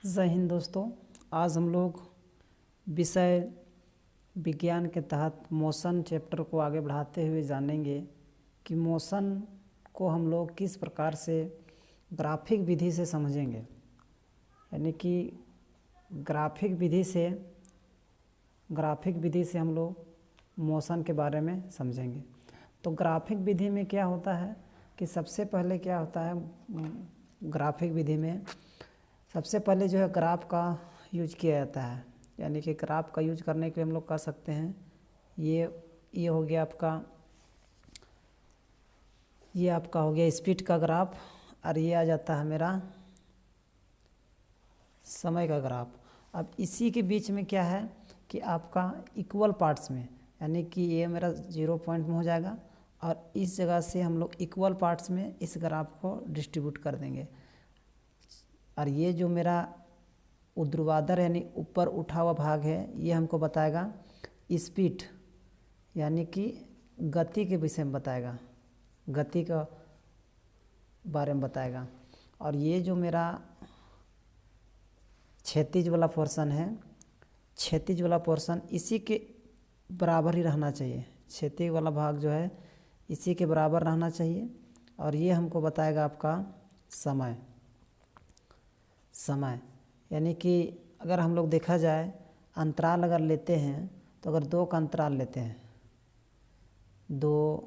जय हिंद दोस्तों। आज हम लोग विषय विज्ञान के तहत मोशन चैप्टर को आगे बढ़ाते हुए जानेंगे कि मोशन को हम लोग किस प्रकार से ग्राफिक विधि से समझेंगे। यानी कि ग्राफिक विधि से हम लोग मोशन के बारे में समझेंगे। तो ग्राफिक विधि में क्या होता है कि सबसे पहले क्या होता है, ग्राफिक विधि में सबसे पहले जो है ग्राफ का यूज किया जाता है। यानी कि ग्राफ का यूज करने के लिए हम लोग कर सकते हैं ये हो गया आपका हो गया स्पीड का ग्राफ, और ये आ जाता है मेरा समय का ग्राफ। अब इसी के बीच में क्या है कि आपका इक्वल पार्ट्स में, यानी कि ये मेरा 0 पॉइंट में हो जाएगा और इस जगह से हम लोग इक्वल पार्ट्स में इस ग्राफ को डिस्ट्रीब्यूट कर देंगे। और ये जो मेरा ऊर्ध्वाधर यानी ऊपर उठा हुआ भाग है, ये हमको बताएगा स्पीड, यानी कि गति के विषय में बताएगा, गति का बारे में बताएगा। और ये जो मेरा क्षैतिज वाला पोर्शन है, क्षैतिज वाला पोर्शन इसी के बराबर ही रहना चाहिए। क्षैतिज वाला भाग जो है इसी के बराबर रहना चाहिए। और ये हमको बताएगा आपका समय, यानी कि अगर हम लोग देखा जाए अंतराल अगर लेते हैं तो अगर 2 का अंतराल लेते हैं, 2,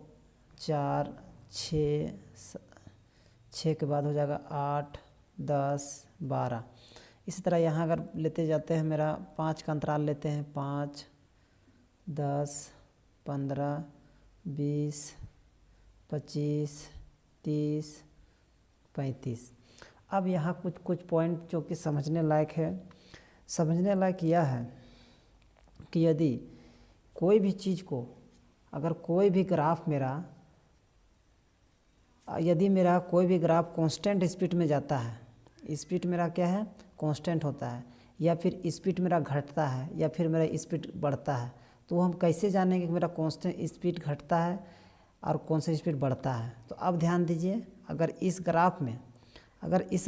4, 6 के बाद हो जाएगा 8, 10, 12। इसी तरह यहाँ अगर लेते जाते हैं मेरा 5 का अंतराल लेते हैं, 5, 10, 15, 20, 25, 30, 35। अब यहाँ कुछ पॉइंट जो कि समझने लायक है। समझने लायक यह है कि यदि कोई भी चीज़ को, अगर कोई भी ग्राफ यदि मेरा कोई भी ग्राफ कांस्टेंट स्पीड में जाता है, स्पीड मेरा क्या है कांस्टेंट होता है, या फिर स्पीड मेरा घटता है या फिर मेरा स्पीड बढ़ता है, तो हम कैसे जानेंगे कि मेरा कांस्टेंट स्पीड घटता है और कौन सा स्पीड बढ़ता है। तो अब ध्यान दीजिए, अगर इस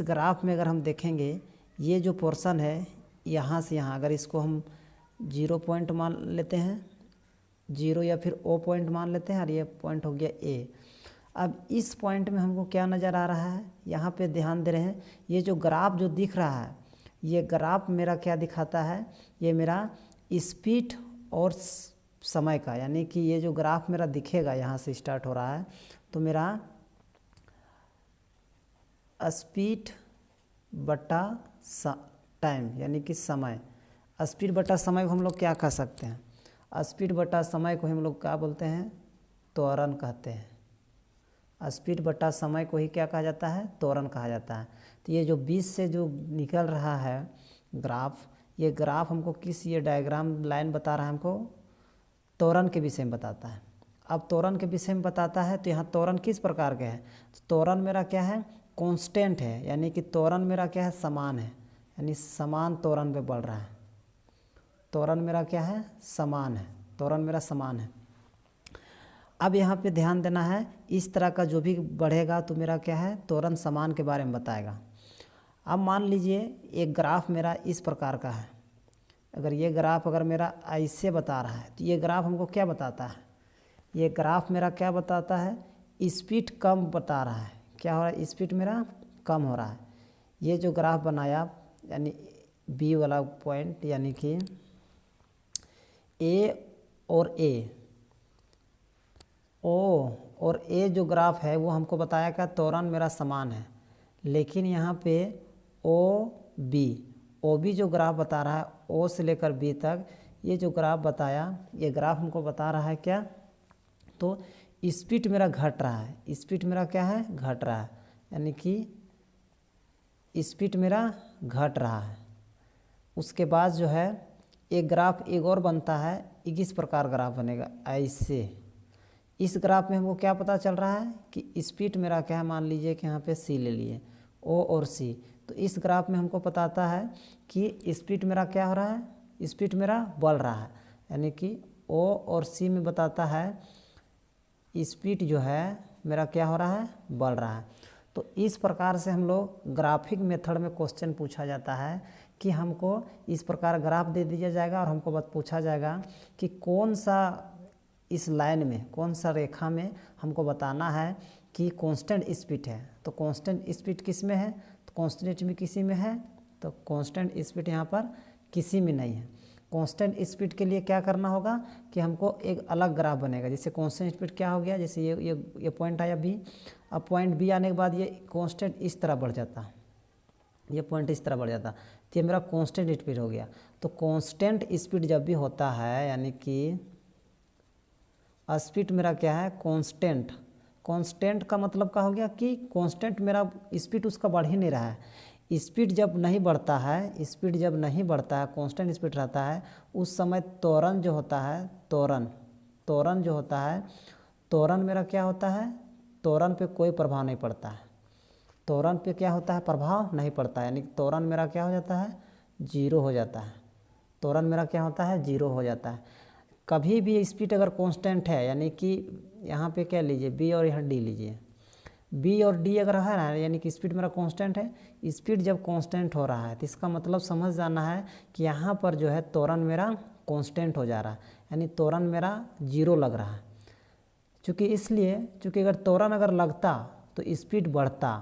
ग्राफ में अगर हम देखेंगे, ये जो पोर्शन है यहाँ से यहाँ, अगर इसको हम 0 पॉइंट मान लेते हैं, 0 या फिर O पॉइंट मान लेते हैं, और ये पॉइंट हो गया A। अब इस पॉइंट में हमको क्या नज़र आ रहा है, यहाँ पे ध्यान दे रहे हैं, ये जो ग्राफ जो दिख रहा है, ये ग्राफ मेरा क्या दिखाता है, ये मेरा स्पीड और समय का, यानी कि ये जो ग्राफ मेरा दिखेगा यहाँ से स्टार्ट हो रहा है, तो मेरा स्पीड बटा टाइम, यानी कि समय, स्पीड बटा समय को हम लोग क्या कह सकते हैं, स्पीड बटा समय को हम लोग क्या बोलते हैं, त्वरण कहते हैं। स्पीड बटा समय को ही क्या कहा जाता है, त्वरण कहा जाता है। तो ये जो 20 से जो निकल रहा है ग्राफ, ये ग्राफ हमको ये डायग्राम लाइन बता रहा है, हमको त्वरण के विषय में बताता है। अब त्वरण के विषय में बताता है तो यहाँ त्वरण किस प्रकार के हैं, तो त्वरण मेरा क्या है कांस्टेंट है, यानी कि त्वरण मेरा क्या है समान है, यानी समान त्वरण पे बढ़ रहा है। त्वरण मेरा क्या है समान है, त्वरण मेरा समान है। अब यहाँ पे ध्यान देना है, इस तरह का जो भी बढ़ेगा तो मेरा क्या है त्वरण समान के बारे में बताएगा। अब मान लीजिए एक ग्राफ मेरा इस प्रकार का है, अगर ये ग्राफ अगर मेरा ऐसे बता रहा है, तो ये ग्राफ हमको क्या बताता है, ये ग्राफ मेरा क्या बताता है, स्पीड कम बता रहा है। क्या हो रहा है, स्पीड मेरा कम हो रहा है। ये जो ग्राफ बनाया यानी बी वाला पॉइंट, यानी कि ओ और ए जो ग्राफ है वो हमको बताया क्या त्वरण मेरा समान है। लेकिन यहाँ पे ओ बी जो ग्राफ बता रहा है, ओ से लेकर बी तक ये जो ग्राफ बताया, ये ग्राफ हमको बता रहा है क्या, तो स्पीड मेरा घट रहा है, स्पीड मेरा क्या है घट रहा है, यानी कि स्पीड मेरा घट रहा है। उसके बाद जो है एक ग्राफ एक और बनता है, इस प्रकार ग्राफ बनेगा ऐसे। इस ग्राफ में हमको क्या पता चल रहा है कि स्पीड मेरा क्या है, मान लीजिए कि यहाँ पे सी ले लिए, ओ और सी, तो इस ग्राफ में हमको बताता है कि स्पीड मेरा क्या हो रहा है, स्पीड मेरा बढ़ रहा है, यानी कि ओ और सी में बताता है स्पीड जो है मेरा क्या हो रहा है बढ़ रहा है। तो इस प्रकार से हम लोग ग्राफिक मेथड में क्वेश्चन पूछा जाता है कि हमको इस प्रकार ग्राफ दे दिया जाएगा और हमको पूछा जाएगा कि कौन सा इस लाइन में, कौन सा रेखा में हमको बताना है कि कांस्टेंट स्पीड है। तो कांस्टेंट स्पीड किस में है, तो कांस्टेंट में किसी में है, तो कांस्टेंट स्पीड यहाँ पर किसी में नहीं है। कांस्टेंट स्पीड के लिए क्या करना होगा कि हमको एक अलग ग्राफ बनेगा। जैसे कांस्टेंट स्पीड क्या हो गया, जैसे ये पॉइंट आया बी, अब पॉइंट बी आने के बाद ये कांस्टेंट इस तरह बढ़ जाता, ये पॉइंट इस तरह बढ़ जाता, तो ये मेरा कांस्टेंट स्पीड हो गया। तो कांस्टेंट स्पीड जब भी होता है यानी कि स्पीड मेरा क्या है, कांस्टेंट। कांस्टेंट का मतलब क्या हो गया कि कांस्टेंट मेरा स्पीड उसका बढ़ ही नहीं रहा है। स्पीड जब नहीं बढ़ता है, स्पीड जब नहीं बढ़ता है, कांस्टेंट स्पीड रहता है, उस समय त्वरण जो होता है, त्वरण जो होता है, त्वरण मेरा क्या होता है, त्वरण पे कोई प्रभाव नहीं पड़ता है। त्वरण पे क्या होता है, प्रभाव नहीं पड़ता है, यानी त्वरण मेरा क्या हो जाता है, जीरो हो जाता है। त्वरण मेरा क्या होता है, जीरो हो जाता है। कभी भी स्पीड अगर कांस्टेंट है, यानी कि यहाँ पे क्या लीजिए, बी और यहाँ डी लीजिए, बी और डी अगर है ना, यानी कि स्पीड मेरा कांस्टेंट है। स्पीड जब कांस्टेंट हो रहा है तो इसका मतलब समझ जाना है कि यहाँ पर जो है त्वरण मेरा कांस्टेंट हो जा रहा है, यानी त्वरण मेरा जीरो लग रहा है। चूँकि अगर त्वरण अगर लगता तो स्पीड बढ़ता,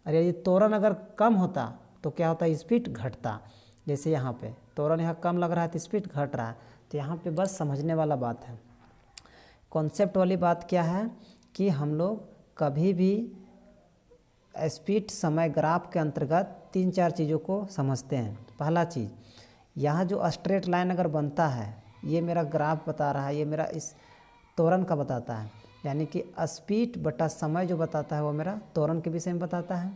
और यदि त्वरण अगर कम होता तो क्या होता, स्पीड घटता। जैसे यहाँ पे त्वरण यहाँ कम लग रहा है तो स्पीड घट रहा है। तो यहाँ पे बस समझने वाला बात है। कॉन्सेप्ट वाली बात क्या है कि हम लोग कभी भी स्पीड समय ग्राफ के अंतर्गत 3-4 चीज़ों को समझते हैं। पहला चीज़, यहाँ जो स्ट्रेट लाइन अगर बनता है, ये मेरा ग्राफ बता रहा है, ये मेरा इस त्वरण का बताता है, यानी कि स्पीड बटा समय जो बताता है वो मेरा त्वरण के विषय में बताता है।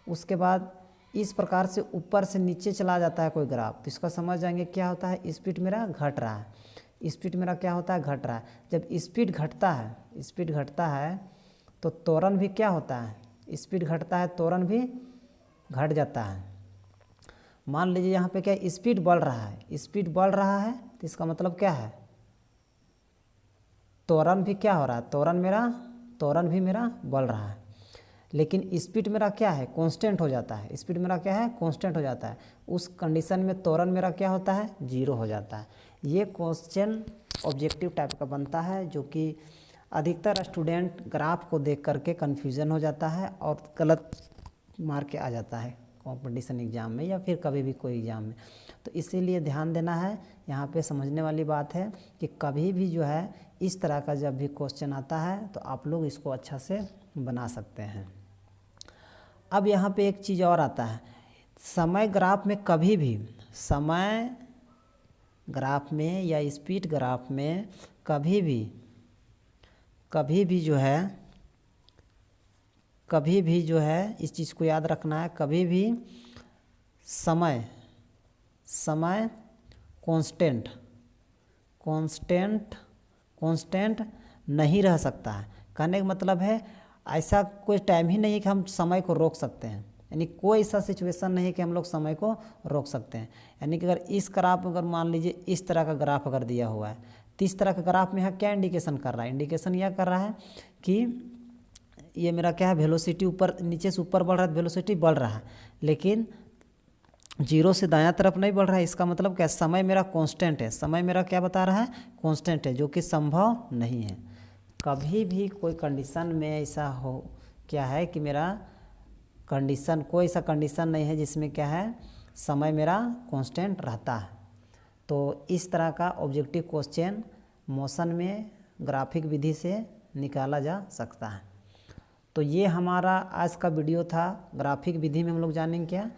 उसके बाद इस प्रकार से ऊपर से नीचे चला जाता है कोई ग्राफ, तो इसका समझ जाएंगे क्या होता है, स्पीड मेरा घट रहा है। स्पीड मेरा क्या होता है, घट रहा है। जब स्पीड घटता है तो त्वरण भी क्या होता है, स्पीड घटता है, त्वरण भी घट जाता है। मान लीजिए यहाँ पे क्या स्पीड बढ़ रहा है, तो इसका मतलब क्या है, त्वरण भी क्या हो रहा है, त्वरण भी मेरा बढ़ रहा है। लेकिन स्पीड मेरा क्या है, कांस्टेंट हो जाता है। स्पीड मेरा क्या है, कांस्टेंट हो जाता है। उस कंडीशन में त्वरण मेरा क्या होता है, जीरो हो जाता है। ये क्वेश्चन ऑब्जेक्टिव टाइप का बनता है, जो कि अधिकतर स्टूडेंट ग्राफ को देख करके कन्फ्यूज़न हो जाता है और गलत मार्क के आ जाता है कंपटीशन एग्ज़ाम में या फिर कभी भी कोई एग्ज़ाम में। तो इसीलिए ध्यान देना है, यहाँ पे समझने वाली बात है कि कभी भी जो है इस तरह का जब भी क्वेश्चन आता है तो आप लोग इसको अच्छा से बना सकते हैं। अब यहाँ पे एक चीज़ और आता है, समय ग्राफ में कभी भी, समय ग्राफ में या स्पीड ग्राफ में कभी भी जो है इस चीज़ को याद रखना है, कभी भी समय कांस्टेंट नहीं रह सकता है। कहने का मतलब है ऐसा कोई टाइम ही नहीं है कि हम समय को रोक सकते हैं, यानी कोई ऐसा सिचुएशन नहीं है कि हम लोग समय को रोक सकते हैं। यानी कि अगर इस ग्राफ अगर मान लीजिए इस तरह का ग्राफ अगर दिया हुआ है, तो इस तरह का ग्राफ में यहाँ क्या इंडिकेशन कर रहा है, इंडिकेशन यह कर रहा है कि ये मेरा क्या है, वेलोसिटी ऊपर नीचे से ऊपर बढ़ रहा है, वेलोसिटी बढ़ रहा है, लेकिन जीरो से दायां तरफ नहीं बढ़ रहा है। इसका मतलब क्या, समय मेरा कांस्टेंट है। समय मेरा क्या बता रहा है, कांस्टेंट है, जो कि संभव नहीं है। कभी भी कोई कंडीशन में ऐसा हो क्या है कि मेरा कंडीशन, कोई ऐसा कंडीशन नहीं है जिसमें क्या है समय मेरा कांस्टेंट रहता है। तो इस तरह का ऑब्जेक्टिव क्वेश्चन मोशन में ग्राफिक विधि से निकाला जा सकता है। तो ये हमारा आज का वीडियो था। ग्राफिक विधि में हम लोग जानेंगे क्या,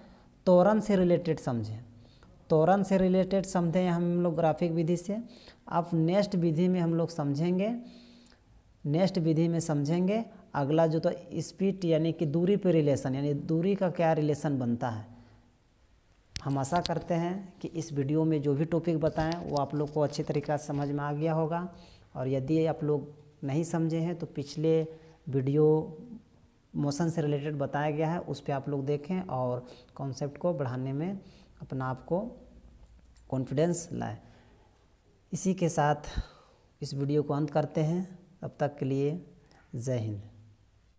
त्वरण से रिलेटेड समझें हम लोग ग्राफिक विधि से। अब नेक्स्ट विधि में हम लोग समझेंगे अगला जो तो स्पीड यानी कि दूरी पे रिलेशन, यानी दूरी का क्या रिलेशन बनता है। हम आशा करते हैं कि इस वीडियो में जो भी टॉपिक बताएं वो आप लोग को अच्छी तरीक़े से समझ में आ गया होगा, और यदि आप लोग नहीं समझे हैं तो पिछले वीडियो मोशन से रिलेटेड बताया गया है, उस पर आप लोग देखें और कॉन्सेप्ट को बढ़ाने में अपना आप को कॉन्फिडेंस लाएं। इसी के साथ इस वीडियो को अंत करते हैं। तब तक के लिए जय हिंद।